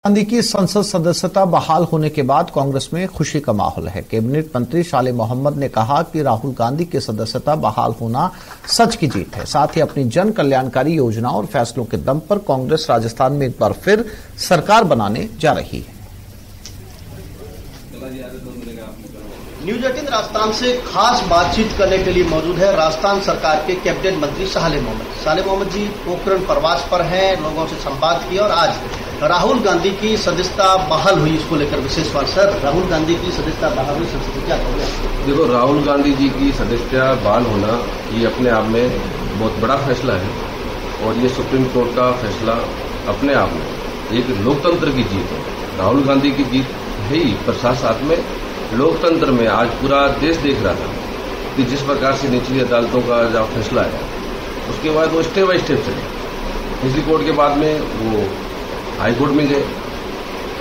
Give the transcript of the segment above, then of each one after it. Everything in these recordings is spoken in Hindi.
गांधी की संसद सदस्यता बहाल होने के बाद कांग्रेस में खुशी का माहौल है। कैबिनेट मंत्री साले मोहम्मद ने कहा कि राहुल गांधी की सदस्यता बहाल होना सच की जीत है। साथ ही अपनी जन कल्याणकारी योजनाओं और फैसलों के दम पर कांग्रेस राजस्थान में एक बार फिर सरकार बनाने जा रही है। न्यूज 18 राजस्थान से खास बातचीत करने के लिए मौजूद है राजस्थान सरकार के कैबिनेट मंत्री साले मोहम्मद। साले मोहम्मद जी पोखरण प्रवास पर हैं, लोगों से संवाद किया और आज राहुल गांधी की सदस्यता बहाल हुई, इसको लेकर विशेष बात। सर, राहुल गांधी की सदस्यता बहाल हुई, सबसे क्या कहोगे? देखो, राहुल गांधी जी की सदस्यता बहाल होना ये अपने आप में बहुत बड़ा फैसला है और ये सुप्रीम कोर्ट का फैसला अपने आप में एक लोकतंत्र की जीत है। राहुल गांधी की जीत है ही, पर साथ साथ में लोकतंत्र में आज पूरा देश देख रहा था कि जिस प्रकार से निचली अदालतों का जो फैसला है उसके बाद वो स्टेप बाय स्टेप चले। निचली कोर्ट के बाद में वो हाई कोर्ट में गए,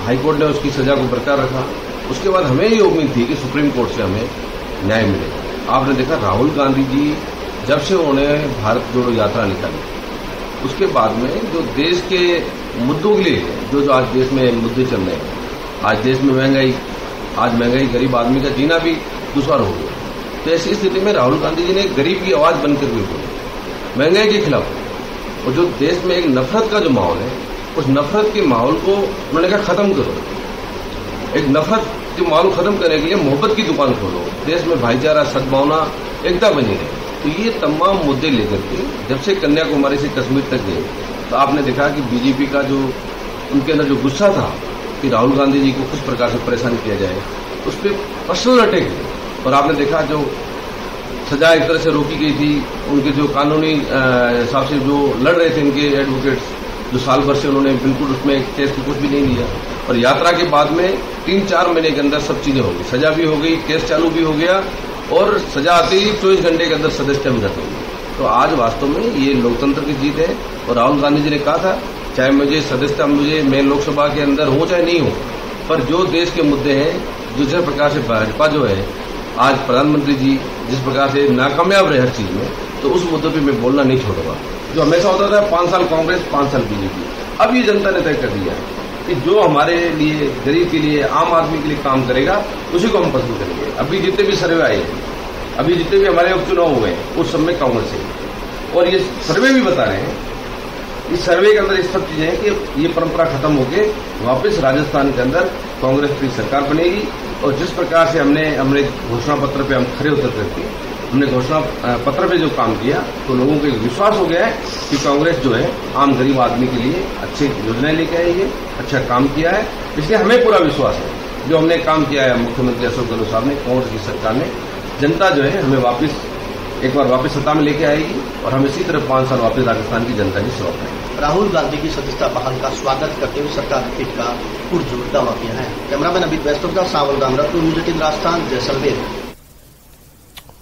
हाई कोर्ट ने उसकी सजा को बरकरार रखा। उसके बाद हमें ये उम्मीद थी कि सुप्रीम कोर्ट से हमें न्याय मिलेगा। आपने देखा राहुल गांधी जी जब से उन्होंने भारत जोड़ो यात्रा निकाली उसके बाद में जो देश के मुद्दों के लिए जो आज देश में मुद्दे चल रहे हैं, आज देश में महंगाई गरीब आदमी का जीना भी दुश्वार हो गया। तो ऐसी स्थिति में राहुल गांधी जी ने गरीब की आवाज बनकर भी बोली महंगाई के खिलाफ। और जो देश में एक नफरत का जो माहौल है, उस नफरत के माहौल को उन्होंने कहा खत्म करो। एक नफरत के माहौल खत्म करने के लिए मोहब्बत की दुकान खोलो, देश में भाईचारा, सद्भावना, एकता बनी रहे। तो ये तमाम मुद्दे लेकर के जब से कन्याकुमारी से कश्मीर तक गए तो आपने देखा कि बीजेपी का जो उनके अंदर जो गुस्सा था कि राहुल गांधी जी को किस प्रकार से परेशान किया जाए, उस पर पर्सनल अटैक है। और आपने देखा जो सजा एक तरह से रोकी गई थी, उनके जो कानूनी हिसाब से जो लड़ रहे थे इनके एडवोकेट्स, जो साल भर से उन्होंने बिल्कुल उसमें केस में कुछ भी नहीं लिया। और यात्रा के बाद में 3-4 महीने के अंदर सब चीजें हो गई, सजा भी हो गई, केस चालू भी हो गया और सजा आते ही 24 घंटे के अंदर सदस्यता भी खत्म हो गई। तो आज वास्तव में ये लोकतंत्र की जीत है। और राहुल गांधी जी ने कहा था चाहे मैं लोकसभा के अंदर हो चाहे नहीं हो, पर जो देश के मुद्दे हैं, जो जिस प्रकार से भाजपा जो है आज प्रधानमंत्री जी जिस प्रकार से नाकामयाब रहे हर चीज में, तो उस मुद्दे पे मैं बोलना नहीं छोड़ूंगा। जो हमेशा होता था 5 साल कांग्रेस 5 साल बीजेपी, अब ये जनता ने तय कर दिया कि जो हमारे लिए, गरीब के लिए, आम आदमी के लिए काम करेगा उसी को हम पसंद करेंगे। अभी जितने भी सर्वे आए हैं, अभी जितने भी हमारे उपचुनाव हुए हैं, उस सब में कांग्रेस है। और ये सर्वे भी बता रहे हैं, इस सर्वे के अंदर इस सब चीजें हैं कि ये परंपरा खत्म होके वापस राजस्थान के अंदर कांग्रेस की सरकार बनेगी। और जिस प्रकार से हमने घोषणा पत्र पे हम खड़े उतर करके हमने घोषणा पत्र पे जो काम किया, तो लोगों को विश्वास हो गया है कि कांग्रेस जो है आम गरीब आदमी के लिए अच्छी योजनाएं लेके आई है, अच्छा काम किया है। इसलिए हमें पूरा विश्वास है जो हमने काम किया है मुख्यमंत्री अशोक गहलोत साहब ने, कांग्रेस की सरकार ने, जनता जो है हमें एक बार वापस सत्ता में लेके आएगी और हम इसी तरह 5 साल वापस राजस्थान की जनता की सेवा करेंगे। राहुल गांधी की सदस्यता बहाल का स्वागत करते हुए सरकार ने पीठ का पुरजोर दावा किया है। कैमरामैन अमित वैष्णव का सावल गामरा, न्यूज 18 राजस्थान, जैसलमेर।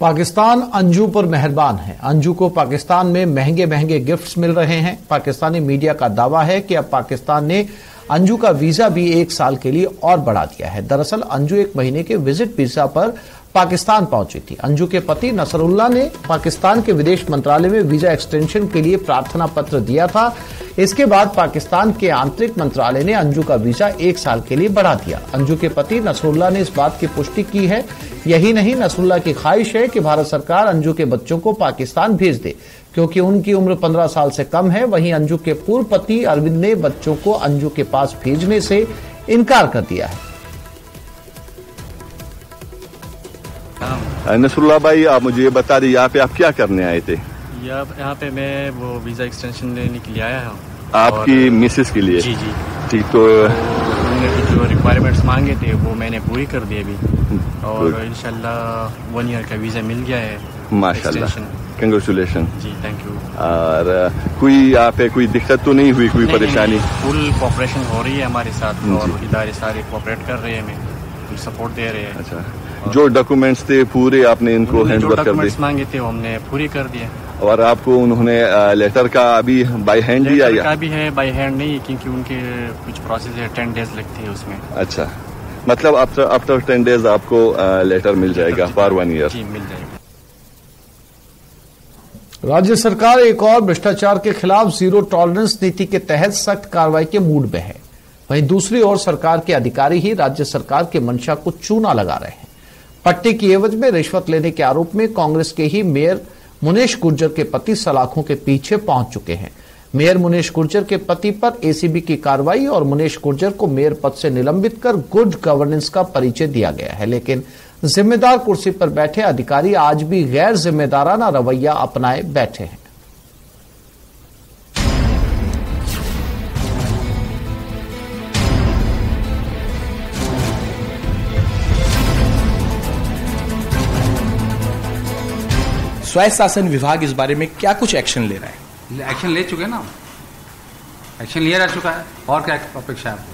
पाकिस्तान अंजू पर मेहरबान है। अंजू को पाकिस्तान में महंगे महंगे गिफ्ट्स मिल रहे हैं। पाकिस्तानी मीडिया का दावा है कि अब पाकिस्तान ने अंजू का वीजा भी 1 साल के लिए और बढ़ा दिया है। दरअसल अंजू 1 महीने के विजिट वीजा पर पाकिस्तान पहुंची थी। अंजू के पति नसरुल्लाह ने पाकिस्तान के विदेश मंत्रालय में वीजा एक्सटेंशन के लिए प्रार्थना पत्र दिया था। इसके बाद पाकिस्तान के आंतरिक मंत्रालय ने अंजू का वीजा 1 साल के लिए बढ़ा दिया। अंजू के पति नसरुल्लाह ने इस बात की पुष्टि की है। यही नहीं, नसरुल्लाह की ख्वाहिश है कि भारत सरकार अंजू के बच्चों को पाकिस्तान भेज दे क्योंकि उनकी उम्र 15 साल से कम है। वहीं अंजू के पूर्व पति अरविंद ने बच्चों को अंजू के पास भेजने से इनकार कर दिया है। नसरुल्लाह भाई, आप मुझे ये बता दें यहाँ पे आप क्या करने आए थे? यहाँ पे मैं वो वीजा एक्सटेंशन लेने के लिए आया हूँ। आपकी मिसेस के लिए? जी। ठीक, तो उन्होंने जो रिक्वायरमेंट्स मांगे थे वो मैंने पूरी कर दी अभी, और इंशाल्लाह 1 ईयर का वीजा मिल गया है। माशाल्लाह, कंग्रेचुलेशन जी, थैंक यू। और कोई यहाँ पे कोई दिक्कत तो नहीं हुई, कोई परेशानी? फुल कोऑपरेशन हो रही है हमारे साथ और इदारे सारे कोऑपरेट कर रहे हैं, हमें सपोर्ट दे रहे हैं। अच्छा, जो डॉक्यूमेंट्स थे पूरे आपने इनको हैंडओवर कर दिए? डॉक्यूमेंट्स मांगे थे वो हमने पूरी कर दिए। और आपको उन्होंने लेटर का अभी बाय हैंड दिया? लेटर का भी है, बाय हैंड नहीं, क्योंकि उनके कुछ प्रोसेस है, 10 डेज लगते हैं उसमें। अच्छा, मतलब आफ्टर 10 डेज आपको लेटर मिल जाएगा फॉर 1 ईयर? जी, मिल जाएगा। राज्य सरकार एक और भ्रष्टाचार के खिलाफ जीरो टॉलरेंस नीति के तहत सख्त कार्रवाई के मूड में है। वहीं दूसरी ओर सरकार के अधिकारी ही राज्य सरकार के मंशा को चूना लगा रहे हैं। पट्टे की एवज में रिश्वत लेने के आरोप में कांग्रेस के ही मेयर मुनेश गुर्जर के पति सलाखों के पीछे पहुंच चुके हैं। मेयर मुनेश गुर्जर के पति पर एसीबी की कार्रवाई और मुनेश गुर्जर को मेयर पद से निलंबित कर गुड गवर्नेंस का परिचय दिया गया है, लेकिन जिम्मेदार कुर्सी पर बैठे अधिकारी आज भी गैर जिम्मेदाराना रवैया अपनाए बैठे हैं। स्वायत्त शासन विभाग इस बारे में क्या कुछ एक्शन ले रहा है? एक्शन ले चुके ना, एक्शन लिया जा चुका है, और क्या अपेक्षा है?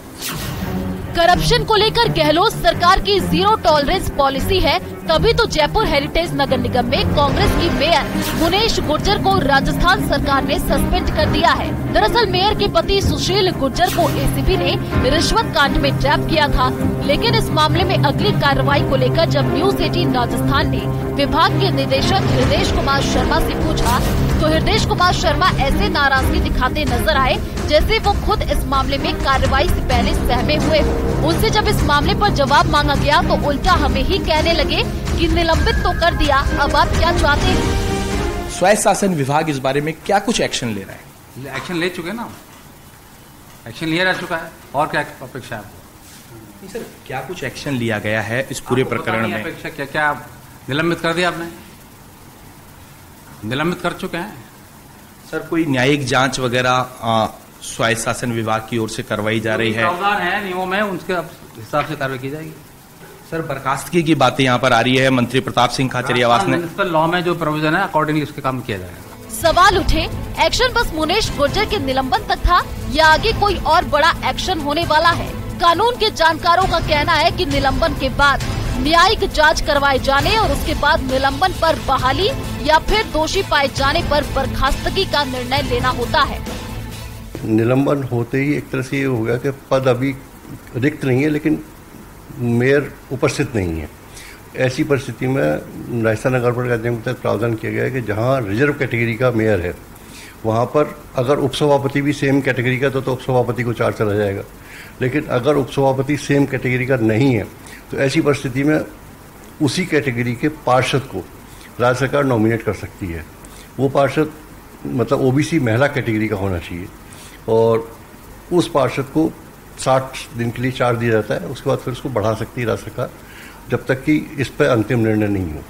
करप्शन को लेकर गहलोत सरकार की जीरो टॉलरेंस पॉलिसी है, तभी तो जयपुर हेरिटेज नगर निगम में कांग्रेस की मेयर मुनेश गुर्जर को राजस्थान सरकार ने सस्पेंड कर दिया है। दरअसल मेयर के पति सुशील गुर्जर को एसीबी ने रिश्वत कांड में ट्रैप किया था, लेकिन इस मामले में अगली कार्रवाई को लेकर जब न्यूज 18 राजस्थान ने विभाग के निदेशक हृदेश कुमार शर्मा से पूछा तो हृदेश कुमार शर्मा ऐसे नाराजगी दिखाते नजर आए जैसे वो खुद इस मामले में कार्रवाई से पहले सहमे हुए हो। उनसे जब इस मामले पर जवाब मांगा गया तो उल्टा हमें ही कहने लगे कि निलंबित तो कर दिया, अब आप क्या चाहते हैं? स्वायत्त शासन विभाग इस बारे में क्या कुछ एक्शन ले रहा है? एक्शन ले चुके ना, एक्शन लिया जा चुका है, और क्या अपेक्षा है? सर, क्या कुछ एक्शन लिया गया है इस पूरे प्रकरण में? अपेक्षा क्या क्या निलंबित कर दिया आपने? निलंबित कर चुके हैं सर। कोई न्यायिक जांच वगैरह स्वायत्त शासन विभाग की ओर से करवाई जा रही है? प्रावधान है नियमों में, उसके हिसाब से कार्रवाई की जाएगी। सर, बर्खास्तगी की बातें यहाँ पर आ रही है। मंत्री प्रताप सिंह खाचरियावास ने लॉ में जो प्रोविजन है अकॉर्डिंगली उसके काम किया जाएगा। सवाल उठे, एक्शन बस मुनेश गुर्जर के निलंबन तक था या आगे कोई और बड़ा एक्शन होने वाला है? कानून के जानकारों का कहना है कि निलंबन के बाद न्यायिक जांच करवाए जाने और उसके बाद निलंबन पर बहाली या फिर दोषी पाए जाने पर बर्खास्तगी का निर्णय लेना होता है। निलंबन होते ही एक तरह से ये होगा कि पद अभी रिक्त नहीं है, लेकिन मेयर उपस्थित नहीं है। ऐसी परिस्थिति में राजस्थान नगर पालिका अधिनियम के तहत प्रावधान किया गया है कि जहाँ रिजर्व कैटेगरी का मेयर है वहाँ पर अगर उपसभापति भी सेम कैटेगरी का तो उपसभापति को चार्ज चला जाएगा, लेकिन अगर उपसभापति सेम कैटेगरी का नहीं है तो ऐसी परिस्थिति में उसी कैटेगरी के पार्षद को राज्य सरकार नॉमिनेट कर सकती है। वो पार्षद मतलब ओबीसी महिला कैटेगरी का होना चाहिए और उस पार्षद को 60 दिन के लिए चार्ज दिया जाता है। उसके बाद फिर उसको बढ़ा सकती है राज्य सरकार जब तक कि इस पर अंतिम निर्णय नहीं हो।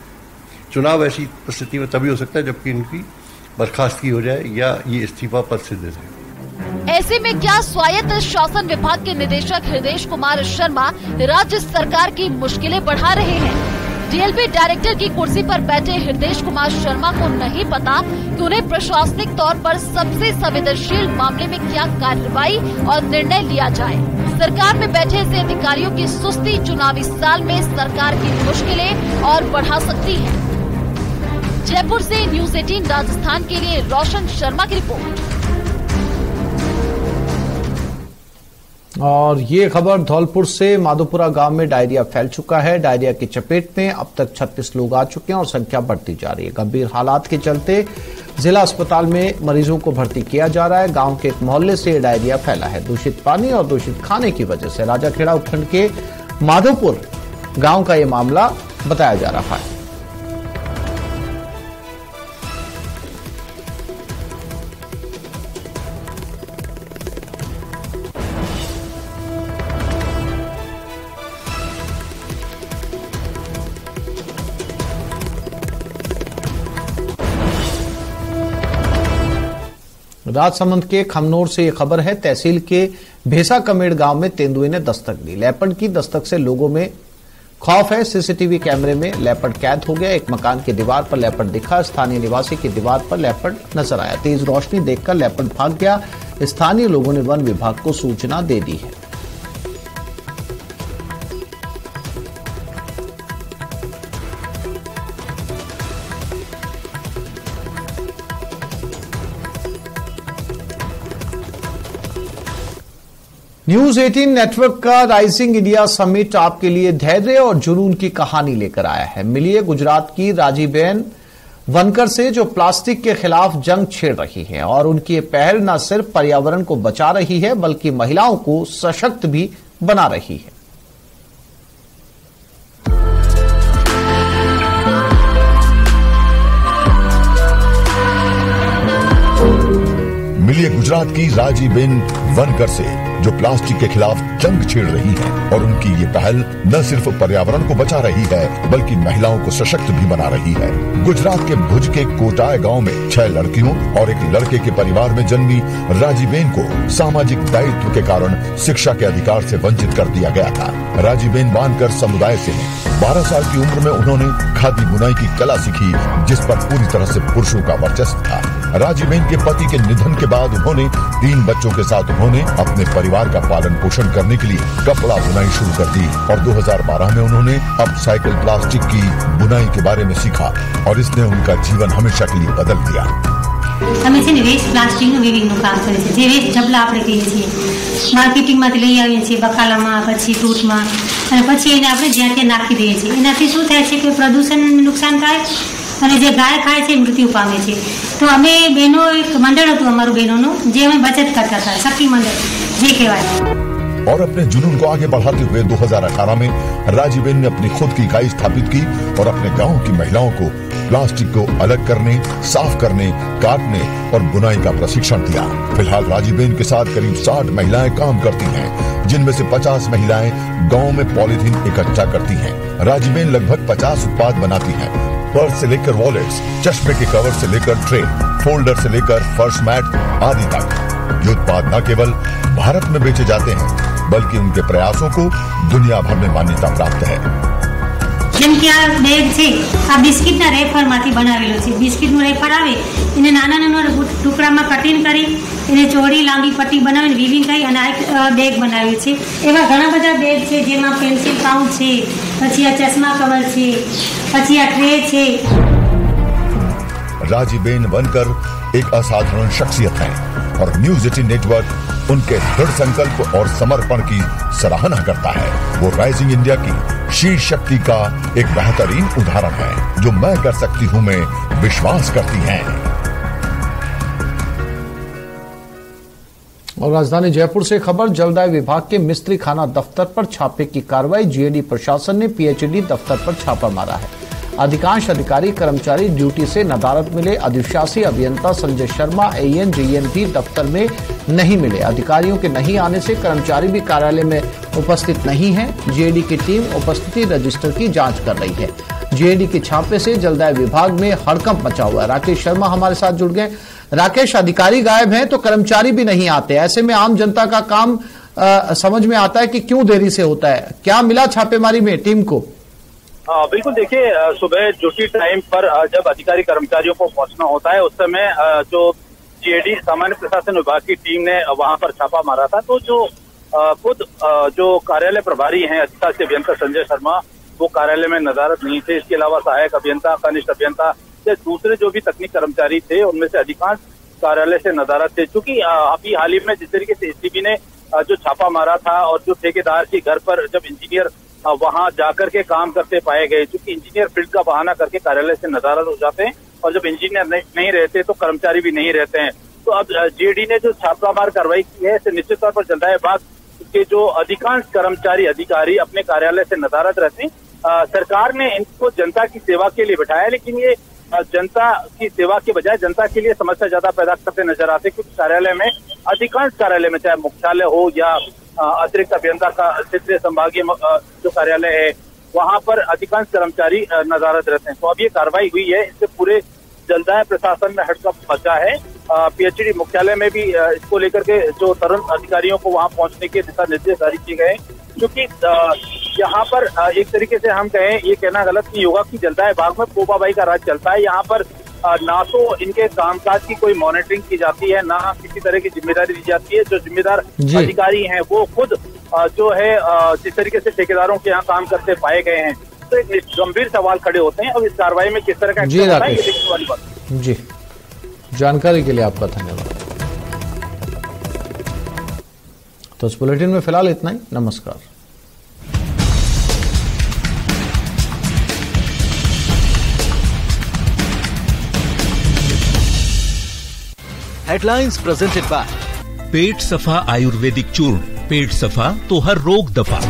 चुनाव ऐसी परिस्थिति में तभी हो सकता है जबकि इनकी बर्खास्तगी हो जाए या ये इस्तीफा पद से दे दें। ऐसे में क्या स्वायत्त शासन विभाग के निदेशक हृदेश कुमार शर्मा राज्य सरकार की मुश्किलें बढ़ा रहे हैं? डीएलपी डायरेक्टर की कुर्सी पर बैठे हृदेश कुमार शर्मा को नहीं पता कि उन्हें प्रशासनिक तौर पर सबसे संवेदनशील मामले में क्या कार्रवाई और निर्णय लिया जाए। सरकार में बैठे ऐसे अधिकारियों की सुस्ती चुनावी साल में सरकार की मुश्किलें और बढ़ा सकती है। जयपुर से न्यूज 18 राजस्थान के लिए रोशन शर्मा की रिपोर्ट। और ये खबर धौलपुर से माधोपुरा गांव में डायरिया फैल चुका है। डायरिया की चपेट में अब तक 36 लोग आ चुके हैं और संख्या बढ़ती जा रही है। गंभीर हालात के चलते जिला अस्पताल में मरीजों को भर्ती किया जा रहा है। गांव के एक मोहल्ले से डायरिया फैला है। दूषित पानी और दूषित खाने की वजह से राजाखेड़ा उपखंड के माधोपुर गांव का ये मामला बताया जा रहा है। राजसमंद के खमनोर से ये खबर है। तहसील के भेसा कमेड़ गांव में तेंदुए ने दस्तक दी। लेपर्ड की दस्तक से लोगों में खौफ है। सीसीटीवी कैमरे में लेपर्ड कैद हो गया। एक मकान की दीवार पर लेपर्ड दिखा। स्थानीय निवासी की दीवार पर लेपर्ड नजर आया। तेज रोशनी देखकर लेपर्ड भाग गया। स्थानीय लोगों ने वन विभाग को सूचना दे दी है। न्यूज 18 नेटवर्क का राइजिंग इंडिया समिट आपके लिए धैर्य और जुनून की कहानी लेकर आया है। मिलिए गुजरात की राजीबेन वनकर से जो प्लास्टिक के खिलाफ जंग छेड़ रही है और उनकी ये पहल न सिर्फ पर्यावरण को बचा रही है बल्कि महिलाओं को सशक्त भी बना रही है। मिलिए गुजरात की राजीबेन वनकर से जो प्लास्टिक के खिलाफ जंग छेड़ रही हैं और उनकी ये पहल न सिर्फ पर्यावरण को बचा रही है बल्कि महिलाओं को सशक्त भी बना रही है। गुजरात के भुज के कोटाय गांव में 6 लड़कियों और एक लड़के के परिवार में जन्मी राजीबेन को सामाजिक दायित्व के कारण शिक्षा के अधिकार से वंचित कर दिया गया था। राजीबेन वानकर समुदाय से हैं। 12 साल की उम्र में उन्होंने खादी बुनाई की कला सीखी जिस पर पूरी तरह से पुरुषों का वर्चस्व था। राजीबेन के पति के निधन के बाद उन्होंने 3 बच्चों के साथ उन्होंने अपने परिवार का पालन पोषण करने के लिए कपड़ा बुनाई शुरू कर दी और 2012 में उन्होंने अपसाइकल प्लास्टिक की बुनाई के बारे में सीखा और इसने उनका जीवन हमेशा के लिए बदल दिया। અમે છે ને વેસ્ટ પ્લાસ્ટિકનું વીવિંગનું કામ કરીએ છીએ, જે વેસ્ટ ઢબલા આપણે કહીએ છીએ, માર્કેટિંગમાંથી લઈ આવીએ છીએ બકાલામાં, પછી ટૂટમાં, અને પછી એને આપણે જ્યાં ત્યાં નાખી દઈએ છીએ। એનાથી શું થાય છે કે પ્રદૂષણને નુકસાન થાય અને જે ગાય ખાય છે મૃત્યુ પામે છે। તો અમે બહેનો એક મંડળ હતું અમારું બહેનોનું, જે અમે બચત કરતા હતા, સખી મંડળ જે કહેવાય। और अपने जुनून को आगे बढ़ाते हुए 2018 में राजीबेन ने अपनी खुद की इकाई स्थापित की और अपने गांव की महिलाओं को प्लास्टिक को अलग करने, साफ करने, काटने और बुनाई का प्रशिक्षण दिया। फिलहाल राजीबेन के साथ करीब 60 महिलाएं काम करती हैं, जिनमें से 50 महिलाएं गांव में पॉलीथीन इकट्ठा करती हैं। राजीबेन लगभग 50 उत्पाद बनाती हैं, पर्स से लेकर वॉलेट्स, चश्मे के कवर से लेकर ट्रे, फोल्डर से लेकर फर्श मैट आदि तक। ये उत्पाद न केवल भारत में बेचे जाते हैं बल्कि उनके प्रयासों को दुनिया भर में मान्यता प्राप्त है। જેમ કે આ બેગ છે, આ બિસ્કિટના રેફરમાંથી બનાવેલો છે। બિસ્કિટનું રેફર આવે એને નાના નાના ટુકડામાં કટિંગ કરી એને ચોડી લાંબી પટ્ટી બનાવીને વીવિંગ કરી અને આ બેગ બનાવ્યું છે। એવા ઘણા બધા બેગ છે જેમાં પેન્સિલ પાઉચ છે, પછી આ ચશ્મા કવર છે, પછી આ ટ્રે છે। राजीबेन वनकर एक असाधारण शख्सियत हैं और न्यूज 18 नेटवर्क उनके दृढ़ संकल्प और समर्पण की सराहना करता है। वो राइजिंग इंडिया की शीर्ष शक्ति का एक बेहतरीन उदाहरण है। जो मैं कर सकती हूं में विश्वास करती हैं। और राजधानी जयपुर से खबर, जलदाय विभाग के मिस्त्री खाना दफ्तर पर छापे की कार्रवाई। जीएडी प्रशासन ने पीएचडी दफ्तर पर छापा मारा है। अधिकांश अधिकारी कर्मचारी ड्यूटी से नदारद मिले। अधिशासी अभियंता संजय शर्मा एएन जेएन भी दफ्तर में नहीं मिले। अधिकारियों के नहीं आने से कर्मचारी भी कार्यालय में उपस्थित नहीं है। जीएडी की टीम उपस्थिति रजिस्टर की जांच कर रही है। जीएडी के छापे से जलदाय विभाग में हड़कंप मचा हुआ है। राकेश शर्मा हमारे साथ जुड़ गए। राकेश, अधिकारी गायब हैं तो कर्मचारी भी नहीं आते, ऐसे में आम जनता का काम समझ में आता है कि क्यों देरी से होता है। क्या मिला छापेमारी में टीम को? बिल्कुल, देखिए सुबह ड्यूटी टाइम पर जब अधिकारी कर्मचारियों को पहुंचना होता है उस समय जो जीएडी सामान्य प्रशासन विभाग की टीम ने वहां पर छापा मारा था। तो जो खुद जो कार्यालय प्रभारी हैं अधिशासी अभियंता संजय शर्मा, वो कार्यालय में नदारद नहीं थे। इसके अलावा सहायक अभियंता, कनिष्ठ अभियंता या दूसरे जो भी तकनीक कर्मचारी थे उनमें से अधिकांश कार्यालय से नदारद थे। चूंकि अभी हाल ही में जिस तरीके से एसीबी ने जो छापा मारा था और जो ठेकेदार के घर पर जब इंजीनियर वहां जाकर के काम करते पाए गए, क्योंकि इंजीनियर फील्ड का बहाना करके कार्यालय से नदारद हो जाते हैं और जब इंजीनियर नहीं रहते तो कर्मचारी भी नहीं रहते हैं। तो अब जीएडी ने जो छापामार कार्रवाई की है इससे निश्चित तौर पर जलदाय विभाग के जो अधिकांश कर्मचारी अधिकारी अपने कार्यालय से नदारद रहते हैं। सरकार ने इनको जनता की सेवा के लिए बिठाया, लेकिन ये जनता की सेवा के बजाय जनता के लिए समस्या ज्यादा पैदा करते नजर आते, क्योंकि कार्यालय में अधिकांश कार्यालय में चाहे मुख्यालय हो या अतिरिक्त अभियंता का क्षेत्रीय संभागीय जो कार्यालय है वहां पर अधिकांश कर्मचारी नदारद रहते हैं। तो अब ये कार्रवाई हुई है, इससे पूरे जलदाय प्रशासन में हड़कंप मचा है। पीएचडी मुख्यालय में भी इसको लेकर के जो तुरंत अधिकारियों को वहां पहुंचने के दिशा निर्देश जारी किए गए, क्योंकि यहाँ पर एक तरीके से हम कहें, ये कहना गलत नहीं होगा कि जलदाय विभाग में पोपाबाई का राज चलता है। यहाँ पर ना तो इनके कामकाज की कोई मॉनिटरिंग की जाती है, ना किसी तरह की जिम्मेदारी दी जाती है। जो जिम्मेदार अधिकारी हैं वो खुद जो है जिस तरीके से ठेकेदारों के यहाँ काम करते पाए गए हैं, तो एक गंभीर सवाल खड़े होते हैं। अब इस कार्रवाई में किस तरह का एक्शन होता है ये देखने वाली बात। जी, जानकारी के लिए आपका धन्यवाद। तो इस बुलेटिन में फिलहाल इतना ही। नमस्कार। हेडलाइंस प्रेजेंटेड बाय पेट सफा आयुर्वेदिक चूर्ण, पेट सफा तो हर रोग दफा।